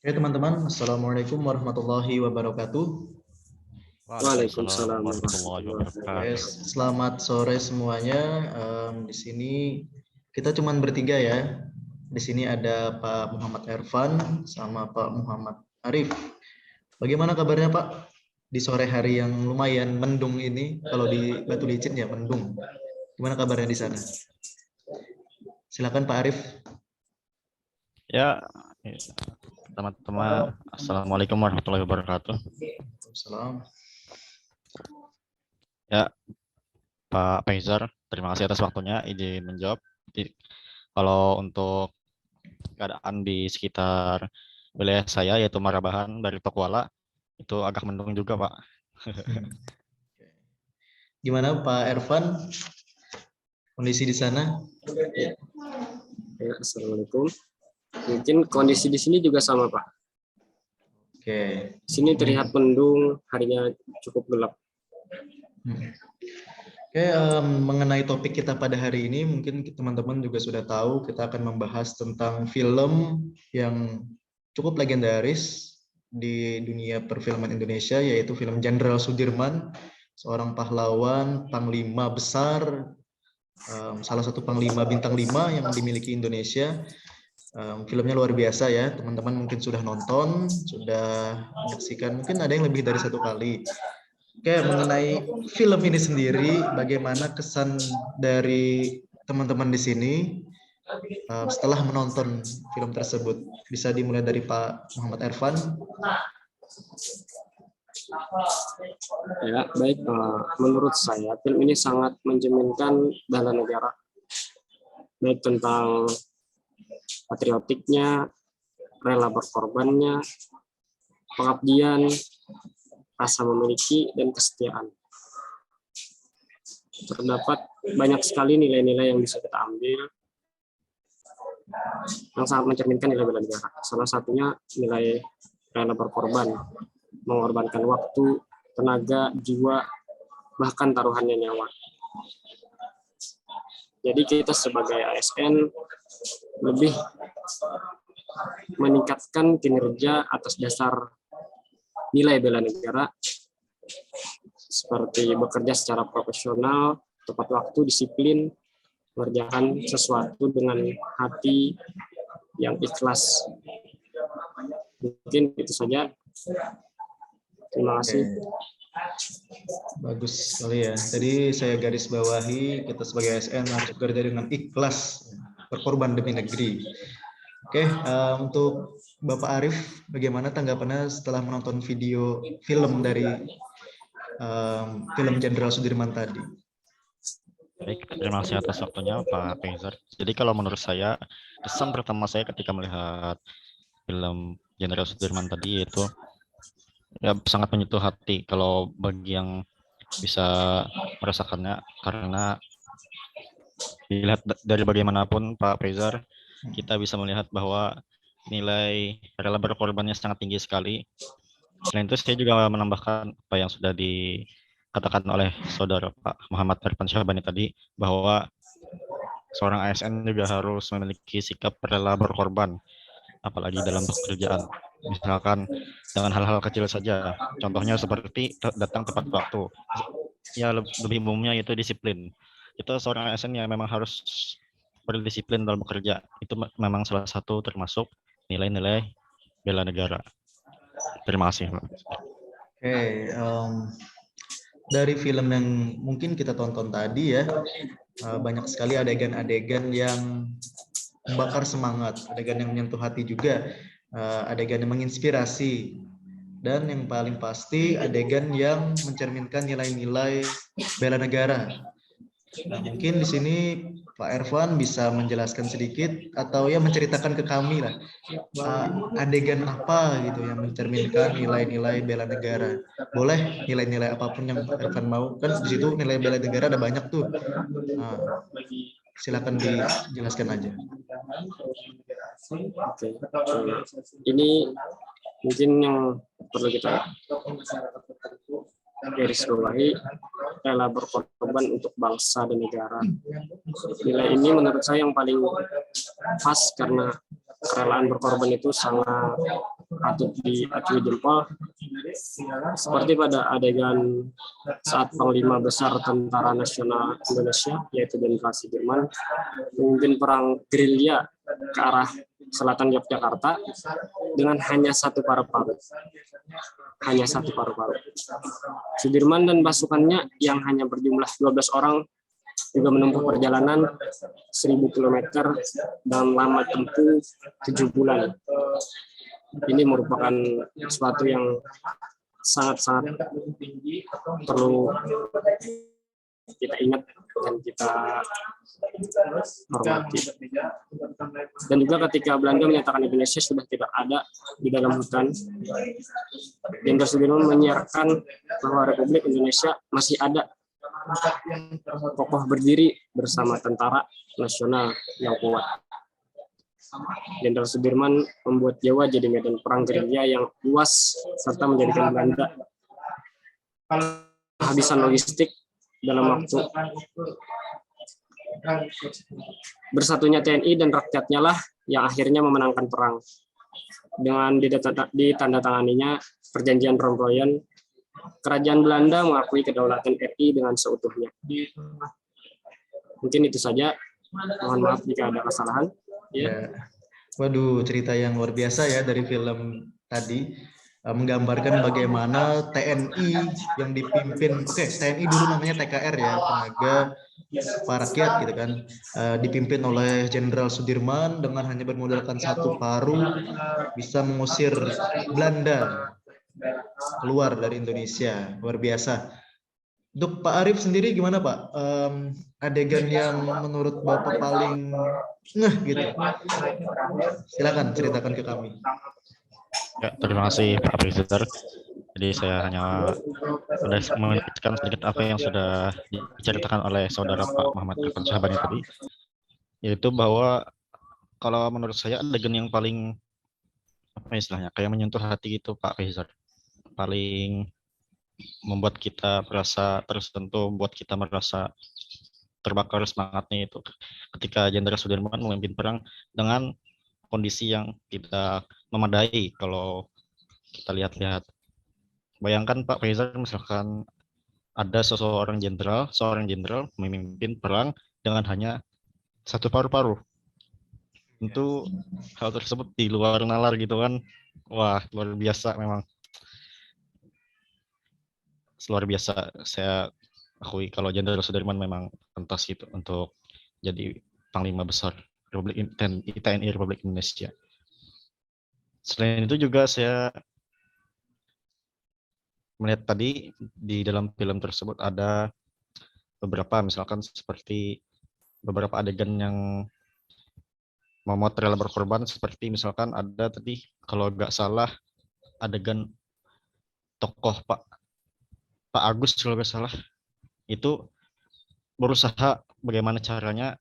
Oke teman-teman, Assalamualaikum warahmatullahi wabarakatuh. Waalaikumsalam warahmatullahi Oke, wabarakatuh. selamat sore semuanya. Di sini kita cuman bertiga ya. Di sini ada Pak Muhammad Ervan sama Pak Muhammad Arif. Bagaimana kabarnya Pak? Di sore hari yang lumayan mendung ini, kalau di Batu Licin ya mendung. Gimana kabarnya di sana? Silakan Pak Arif. Ya, teman-teman, Assalamualaikum warahmatullahi wabarakatuh. Salam. Ya, Pak Faizar, terima kasih atas waktunya izin menjawab. Kalau untuk keadaan di sekitar wilayah saya yaitu Marabahan dari Tokuala itu agak mendung juga, Pak. Gimana Pak Ervan? Kondisi di sana? Ya, Assalamualaikum. Mungkin kondisi di sini juga sama, Pak. Oke. Di sini terlihat mendung, harinya cukup gelap. Oke, mengenai topik kita pada hari ini, mungkin teman-teman juga sudah tahu kita akan membahas tentang film yang cukup legendaris di dunia perfilman Indonesia, yaitu film Jenderal Sudirman, seorang pahlawan, panglima besar, salah satu panglima bintang 5 yang dimiliki Indonesia. Filmnya luar biasa ya, teman-teman mungkin sudah nonton, sudah menyaksikan, mungkin ada yang lebih dari satu kali. Oke, mengenai film ini sendiri, bagaimana kesan dari teman-teman di sini setelah menonton film tersebut? Bisa dimulai dari Pak Muhammad Ervan. Ya, baik. Menurut saya, film ini sangat mencerminkan bela negara. Baik tentang patriotiknya, rela berkorbannya, pengabdian, rasa memiliki, dan kesetiaan. Terdapat banyak sekali nilai-nilai yang bisa kita ambil yang sangat mencerminkan nilai bela negara. Salah satunya nilai rela berkorban, mengorbankan waktu, tenaga, jiwa, bahkan taruhannya nyawa. Jadi kita sebagai ASN lebih meningkatkan kinerja atas dasar nilai bela negara, seperti bekerja secara profesional, tepat waktu, disiplin, mengerjakan sesuatu dengan hati yang ikhlas. Mungkin itu saja. Terima kasih. Bagus sekali ya. Jadi saya garis bawahi, kita sebagai ASN harus bekerja dengan ikhlas, berkorban demi negeri. Oke, untuk Bapak Arif, bagaimana tanggapannya setelah menonton film dari film Jenderal Sudirman tadi? Baik, terima kasih atas waktunya Pak Faizar. Jadi kalau menurut saya, kesan pertama saya ketika melihat film Jenderal Sudirman tadi itu ya sangat menyentuh hati kalau bagi yang bisa merasakannya, karena dilihat dari bagaimanapun Pak Faizar, kita bisa melihat bahwa nilai rela berkorbannya sangat tinggi sekali. Selain itu saya juga menambahkan apa yang sudah dikatakan oleh saudara Pak Muhammad Ervan Syahbani tadi, bahwa seorang ASN juga harus memiliki sikap rela berkorban, apalagi dalam pekerjaan. Misalkan dengan hal-hal kecil saja, contohnya seperti datang tepat waktu. Ya lebih umumnya itu disiplin. Itu seorang ASN yang memang harus berdisiplin dalam bekerja. Itu memang salah satu termasuk nilai-nilai bela negara. Terima kasih. Oke, dari film yang mungkin kita tonton tadi ya, banyak sekali adegan-adegan yang membakar semangat, adegan yang menyentuh hati juga, adegan yang menginspirasi, dan yang paling pasti adegan yang mencerminkan nilai-nilai bela negara. Nah, mungkin di sini Pak Ervan bisa menjelaskan sedikit atau ya menceritakan ke kami lah adegan apa gitu yang mencerminkan nilai-nilai bela negara. Boleh nilai-nilai apapun yang Pak Ervan mau, kan di situ nilai bela negara ada banyak tuh. Nah, silakan dijelaskan aja. Oke. Ini mungkin yang perlu kita garis bawahi, rela berkorban untuk bangsa dan negara. Nilai ini menurut saya yang paling pas, karena kerelaan berkorban itu sangat patut diacungi jempol, seperti pada adegan saat Panglima Besar Tentara Nasional Indonesia, yaitu Jenderal Sudirman, memimpin perang gerilya ke arah selatan Yogyakarta dengan hanya satu paru-paru. Hanya satu paru-paru. Sudirman dan pasukannya yang hanya berjumlah 12 orang juga menempuh perjalanan 1000 km dalam lama tempuh 7 bulan. Ini merupakan sesuatu yang sangat-sangat perlu kita ingat dan kita hormati. Dan juga ketika Belanda menyatakan Indonesia sudah tidak ada di dalam hutan, Jenderal Sudirman menyiarkan bahwa Republik Indonesia masih ada, kokoh berdiri bersama tentara nasional yang kuat. Jenderal Sudirman membuat Jawa jadi medan perang gerilya yang luas serta menjadikan Belanda kehabisan logistik dalam waktu. Bersatunya TNI dan rakyatnya lah yang akhirnya memenangkan perang. Dengan ditandatanganinya perjanjian Ronggoyon, Kerajaan Belanda mengakui kedaulatan RI dengan seutuhnya. Mungkin itu saja. Mohon maaf jika ada kesalahan. Ya. Waduh, cerita yang luar biasa ya dari film tadi. Menggambarkan bagaimana TNI yang dipimpin, TNI dulu namanya TKR ya, Tenaga Rakyat gitu kan, dipimpin oleh Jenderal Sudirman dengan hanya bermodalkan satu paru bisa mengusir Belanda keluar dari Indonesia. Luar biasa. Untuk Pak Arief sendiri gimana Pak? Adegan yang menurut Bapak paling ngeh gitu. Silakan ceritakan ke kami. Ya, terima kasih Pak Presenter. Jadi saya hanya sudah menceritakan sedikit apa yang sudah diceritakan oleh saudara Pak Muhammad Irfan Syahbani tadi, yaitu bahwa kalau menurut saya adegan yang paling apa istilahnya kayak menyentuh hati gitu Pak Presenter, paling membuat kita merasa tersentuh, membuat kita merasa terbakar semangatnya itu ketika Jenderal Sudirman memimpin perang dengan kondisi yang tidak memadai. Kalau kita lihat-lihat, bayangkan Pak Faisal misalkan ada seorang jenderal memimpin perang dengan hanya satu paru-paru. Tentu hal tersebut di luar nalar gitu kan. Wah, luar biasa memang. Luar biasa. Saya akui kalau Jenderal Sudirman memang pantas gitu untuk jadi Panglima Besar TNI Republik Indonesia. Selain itu juga saya melihat tadi di dalam film tersebut ada beberapa misalkan seperti beberapa adegan yang membuat rela berkorban, seperti misalkan ada tadi kalau nggak salah adegan tokoh Pak Agus kalau nggak salah itu berusaha bagaimana caranya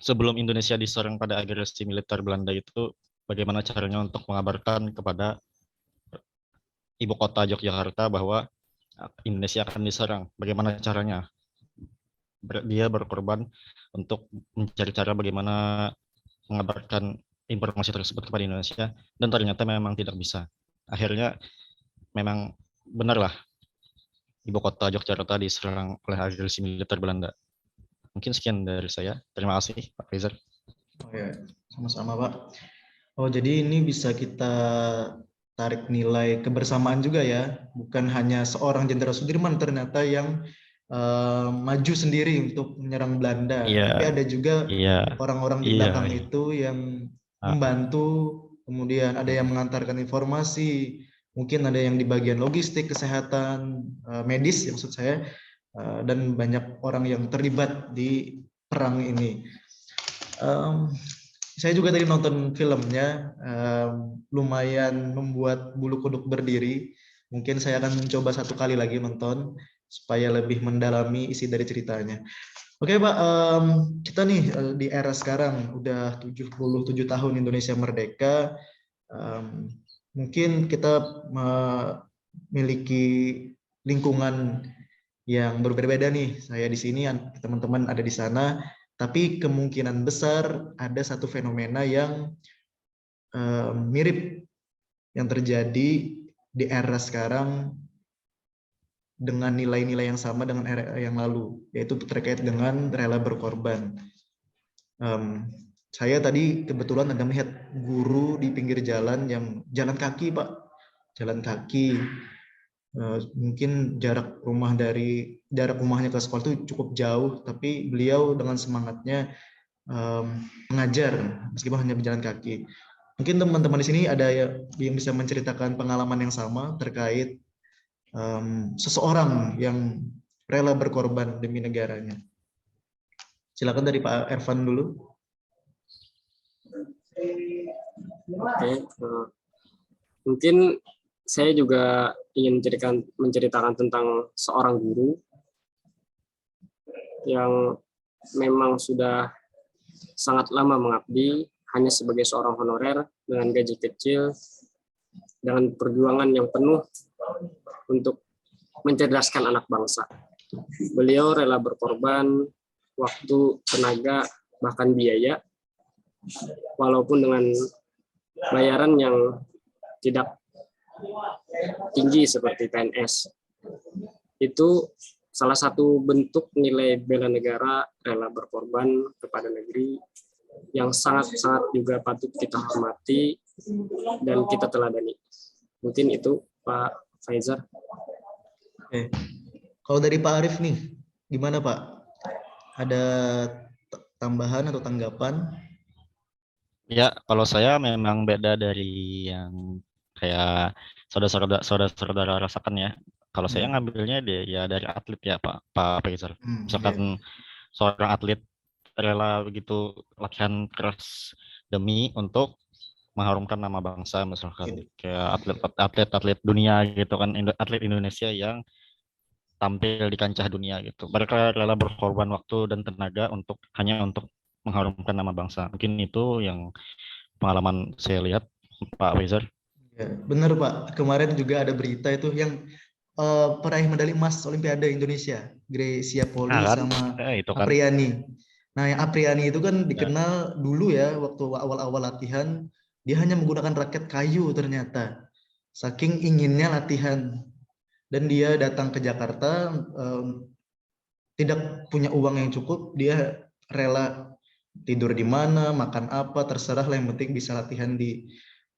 sebelum Indonesia diserang pada agresi militer Belanda itu, bagaimana caranya untuk mengabarkan kepada ibu kota Yogyakarta bahwa Indonesia akan diserang. Bagaimana caranya? Dia berkorban untuk mencari cara bagaimana mengabarkan informasi tersebut kepada Indonesia, dan ternyata memang tidak bisa. Akhirnya memang benarlah ibu kota Yogyakarta diserang oleh agresi militer Belanda. Mungkin sekian dari saya. Terima kasih Pak Faisal. Oh ya, sama-sama Pak. Oh, jadi ini bisa kita tarik nilai kebersamaan juga ya, bukan hanya seorang Jenderal Sudirman ternyata yang maju sendiri untuk menyerang Belanda, tapi ada juga orang-orang di belakang itu yang membantu, kemudian ada yang mengantarkan informasi, mungkin ada yang di bagian logistik, kesehatan, medis maksud saya, dan banyak orang yang terlibat di perang ini. Saya juga tadi nonton filmnya, lumayan membuat bulu kuduk berdiri. Mungkin saya akan mencoba satu kali lagi nonton supaya lebih mendalami isi dari ceritanya. Oke Pak, kita nih di era sekarang udah 77 tahun Indonesia merdeka. Mungkin kita memiliki lingkungan yang berbeda-beda nih. Saya di sini, teman-teman ada di sana. Tapi kemungkinan besar ada satu fenomena yang mirip yang terjadi di era sekarang dengan nilai-nilai yang sama dengan era yang lalu, yaitu terkait dengan rela berkorban. Saya tadi kebetulan ada melihat guru di pinggir jalan yang jalan kaki, Pak. Jalan kaki. Mungkin jarak rumahnya ke sekolah itu cukup jauh, tapi beliau dengan semangatnya mengajar meskipun hanya berjalan kaki. Mungkin teman-teman di sini ada yang bisa menceritakan pengalaman yang sama terkait seseorang yang rela berkorban demi negaranya. Silakan dari Pak Ervan dulu. Oke, mungkin saya juga ingin menceritakan tentang seorang guru yang memang sudah sangat lama mengabdi hanya sebagai seorang honorer dengan gaji kecil, dengan perjuangan yang penuh untuk mencerdaskan anak bangsa. Beliau rela berkorban waktu, tenaga, bahkan biaya, walaupun dengan bayaran yang tidak tinggi seperti PNS. Itu salah satu bentuk nilai bela negara, rela berkorban kepada negeri yang sangat-sangat juga patut kita hormati dan kita teladani. Mungkin itu Pak Faizar. Oke. Kalau dari Pak Arif nih, gimana Pak? Ada tambahan atau tanggapan? Ya, kalau saya memang beda dari yang kayak saudara-saudara rasakan ya. Kalau saya ngambilnya dari atlet ya Pak Faisal. Misalkan seorang atlet rela begitu latihan keras demi untuk mengharumkan nama bangsa, misalkan kayak atlet dunia gitu kan, atlet Indonesia yang tampil di kancah dunia gitu. Mereka rela berkorban waktu dan tenaga hanya untuk mengharumkan nama bangsa. Mungkin itu yang pengalaman saya lihat, Pak Faizal. Ya, benar Pak. Kemarin juga ada berita itu yang peraih medali emas Olimpiade Indonesia, Grecia Poli sama itu kan. Apriani. Nah, yang Apriani itu kan dikenal dulu ya waktu awal-awal latihan dia hanya menggunakan raket kayu ternyata. Saking inginnya latihan dan dia datang ke Jakarta tidak punya uang yang cukup, dia rela tidur di mana, makan apa, terserah lah, yang penting bisa latihan di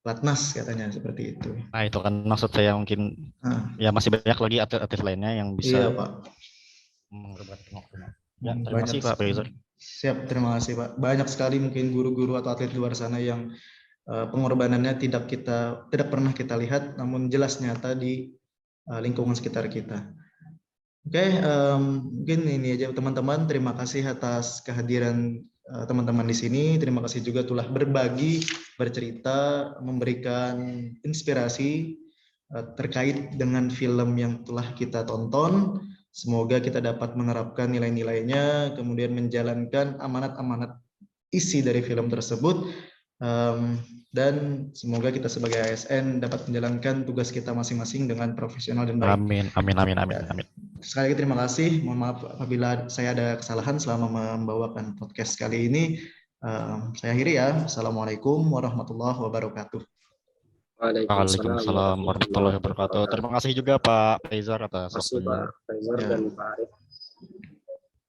Platnas katanya seperti itu. Nah itu kan maksud saya, mungkin ya masih banyak lagi atlet-atlet lainnya yang bisa. Iya Pak. Ya, terima kasih Pak Faizal. Siap, terima kasih Pak. Banyak sekali mungkin guru-guru atau atlet di luar sana yang pengorbanannya tidak pernah kita lihat, namun jelas nyata di lingkungan sekitar kita. Oke, mungkin ini aja teman-teman. Terima kasih atas kehadiran teman-teman di sini. Terima kasih juga telah berbagi, bercerita, memberikan inspirasi terkait dengan film yang telah kita tonton. Semoga kita dapat menerapkan nilai-nilainya, kemudian menjalankan amanat-amanat isi dari film tersebut. Dan semoga kita sebagai ASN dapat menjalankan tugas kita masing-masing dengan profesional dan baik. Amin. Sekali lagi terima kasih. Mohon maaf apabila saya ada kesalahan selama membawakan podcast kali ini. Saya akhiri ya. Assalamualaikum warahmatullahi wabarakatuh. Waalaikumsalam warahmatullahi wabarakatuh. Terima kasih juga Pak Faizal atas waktunya. Terima kasih Pak Faizal dan Pak Arif.